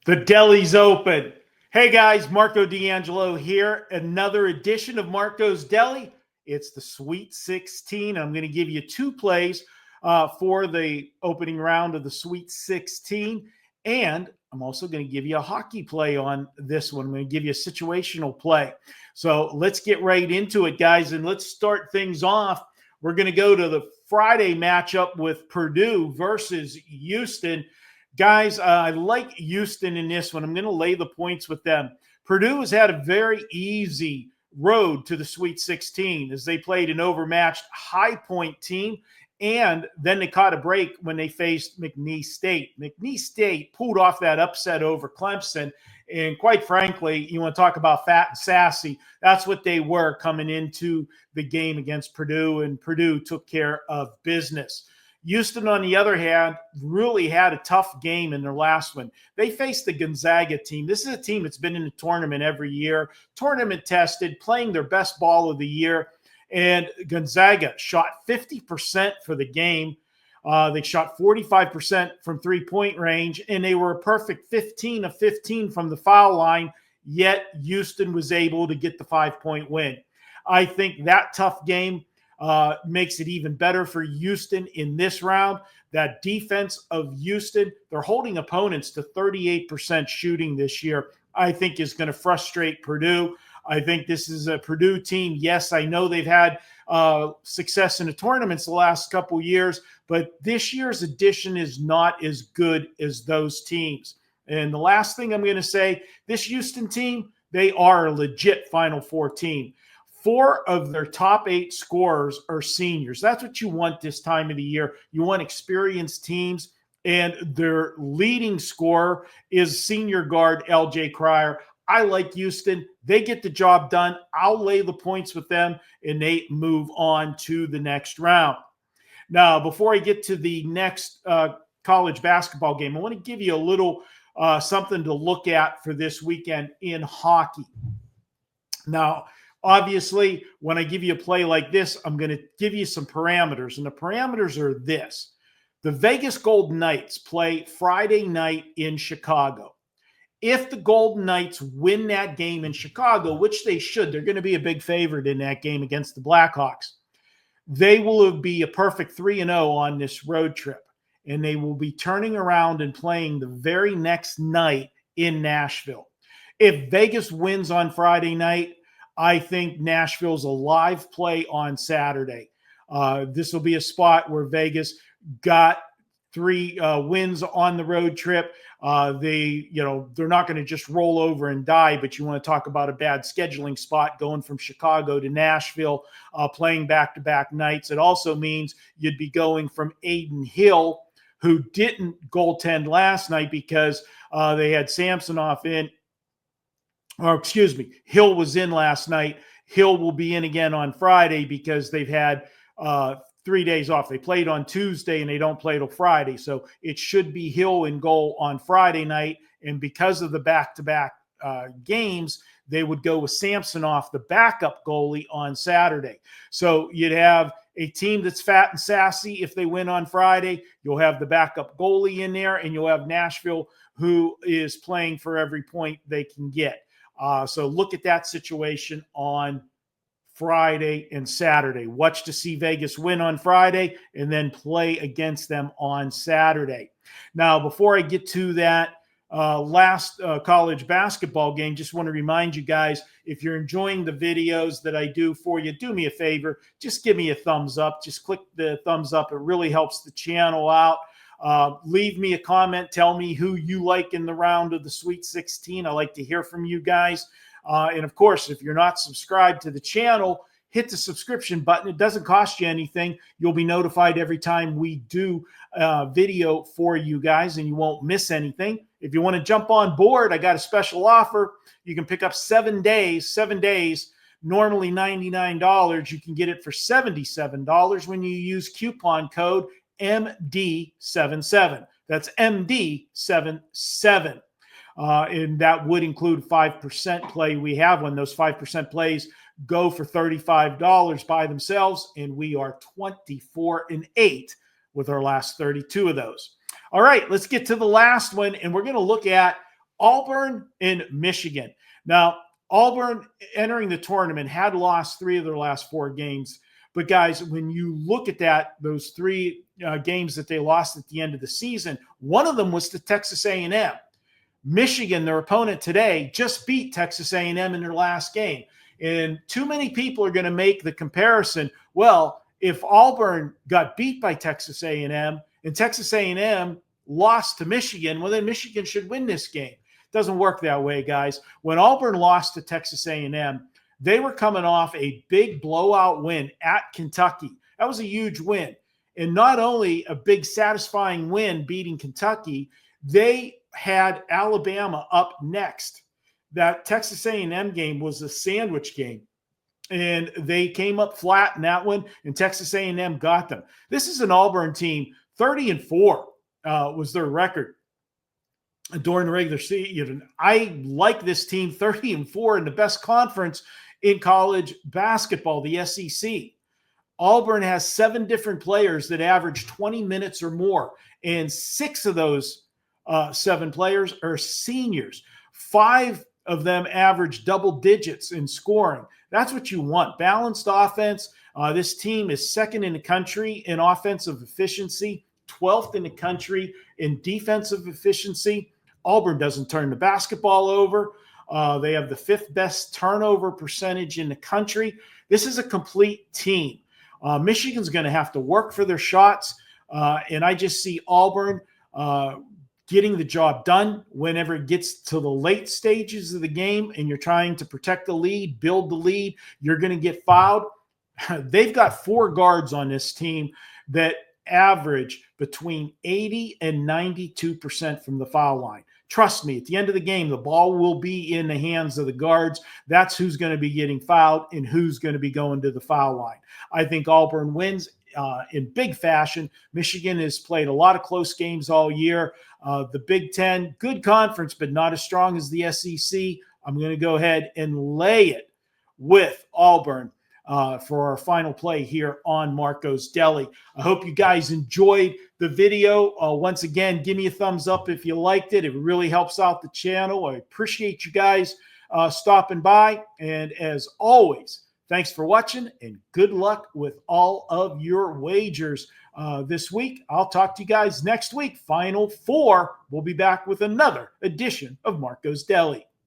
The Deli's open. Hey guys, Marco D'Angelo here. Another edition of Marco's Deli. It's the Sweet 16. I'm going to give you two plays for the opening round of the Sweet 16. And I'm also going to give you a hockey play on this one. I'm going to give you a situational play. So let's get right into it, guys. And let's start things off. We're going to go to the Friday matchup with Purdue versus Houston. Guys, I like Houston in this one. I'm going to lay the points with them. Purdue has had a very easy road to the Sweet 16 as they played an overmatched High Point team, and then they caught a break when they faced McNeese State. McNeese State pulled off that upset over Clemson, and quite frankly, you want to talk about fat and sassy. That's what they were coming into the game against Purdue, and Purdue took care of business. Houston, on the other hand, really had a tough game in their last one. They faced the Gonzaga team. This is a team that's been in the tournament every year, tournament tested, playing their best ball of the year. And Gonzaga shot 50% for the game. They shot 45% from three-point range, and they were a perfect 15 of 15 from the foul line, yet Houston was able to get the 5-point win. I think that tough game makes it even better for Houston in this round. That defense of Houston, they're holding opponents to 38% shooting this year, I think is going to frustrate Purdue. I think this is a Purdue team. Yes, I know they've had success in the tournaments the last couple years, but this year's edition is not as good as those teams. And the last thing I'm going to say, this Houston team, they are a legit Final Four team. 4 of their top 8 scorers are seniors. That's what you want this time of the year. You want experienced teams, and their leading scorer is senior guard L.J. Cryer. I like Houston. They get the job done. I'll lay the points with them, and they move on to the next round. Now, before I get to the next college basketball game, I want to give you a little something to look at for this weekend in hockey. Now, obviously, when I give you a play like this, I'm going to give you some parameters, and the parameters are this. The Vegas Golden Knights play Friday night in Chicago. If the Golden Knights win that game in Chicago, which they should, they're going to be a big favorite in that game against the Blackhawks. They will be a perfect 3-0 on this road trip, and they will be turning around and playing the very next night in Nashville. If Vegas wins on Friday night, I think Nashville's a live play on Saturday. This will be a spot where Vegas got 3 wins on the road trip. They're not going to just roll over and die, but you want to talk about a bad scheduling spot going from Chicago to Nashville, playing back-to-back nights. It also means you'd be going from Aiden Hill, who didn't goaltend last night because they had Samsonov in. Hill was in last night. Hill will be in again on Friday because they've had 3 days off. They played on Tuesday and they don't play till Friday. So it should be Hill in goal on Friday night. And because of the back-to-back games, they would go with Samsonov, the backup goalie, on Saturday. So you'd have a team that's fat and sassy if they win on Friday. You'll have the backup goalie in there, and you'll have Nashville, who is playing for every point they can get. So look at that situation on Friday and Saturday. Watch to see Vegas win on Friday and then play against them on Saturday. Now, before I get to that last college basketball game, just want to remind you guys, if you're enjoying the videos that I do for you, do me a favor. Just give me a thumbs up. Just click the thumbs up. It really helps the channel out. Leave me a comment. Tell me who you like in the round of the Sweet 16. I like to hear from you guys. And of course, if you're not subscribed to the channel, hit the subscription button. It doesn't cost you anything. You'll be notified every time we do video for you guys, and you won't miss anything. If you want to jump on board, I got a special offer. You can pick up 7 days, normally $99. You can get it for $77 when you use coupon code MD77. That's MD77. And that would include 5% play. We have one. Those 5% plays go for $35 by themselves, and we are 24-8 with our last 32 of those. All right, let's get to the last one, and we're going to look at Auburn and Michigan. Now, Auburn entering the tournament had lost 3 of their last 4 games. But guys, when you look at that, those 3 games that they lost at the end of the season, one of them was to Texas A&M. Michigan, their opponent today, just beat Texas A&M in their last game. And too many people are going to make the comparison, well, if Auburn got beat by Texas A&M and Texas A&M lost to Michigan, well, then Michigan should win this game. It doesn't work that way, guys. When Auburn lost to Texas A&M, they were coming off a big blowout win at Kentucky. That was a huge win. And not only a big satisfying win beating Kentucky, they had Alabama up next. That Texas A&M game was a sandwich game, and they came up flat in that one, and Texas A&M got them. This is an Auburn team, 30-4 was their record during the regular season. I like this team, 30-4 in the best conference in college basketball, the SEC. Auburn has 7 different players that average 20 minutes or more, and 6 of those 7 players are seniors. 5 of them average double digits in scoring. That's what you want. Balanced offense. This team is 2nd in the country in offensive efficiency, 12th in the country in defensive efficiency. Auburn doesn't turn the basketball over. They have the 5th best turnover percentage in the country. This is a complete team. Michigan's going to have to work for their shots, and I just see Auburn getting the job done whenever it gets to the late stages of the game and you're trying to protect the lead, build the lead, you're going to get fouled. They've got 4 guards on this team that average between 80 and 92% from the foul line. Trust me, at the end of the game, the ball will be in the hands of the guards. That's who's going to be getting fouled and who's going to be going to the foul line. I think Auburn wins in big fashion. Michigan has played a lot of close games all year. The Big Ten, good conference, but not as strong as the SEC. I'm going to go ahead and lay it with Auburn for our final play here on Marco's Deli. I hope you guys enjoyed the video. Once again, give me a thumbs up if you liked it. It really helps out the channel. I appreciate you guys stopping by. And as always, thanks for watching and good luck with all of your wagers this week. I'll talk to you guys next week. Final 4. We'll be back with another edition of Marco's Deli.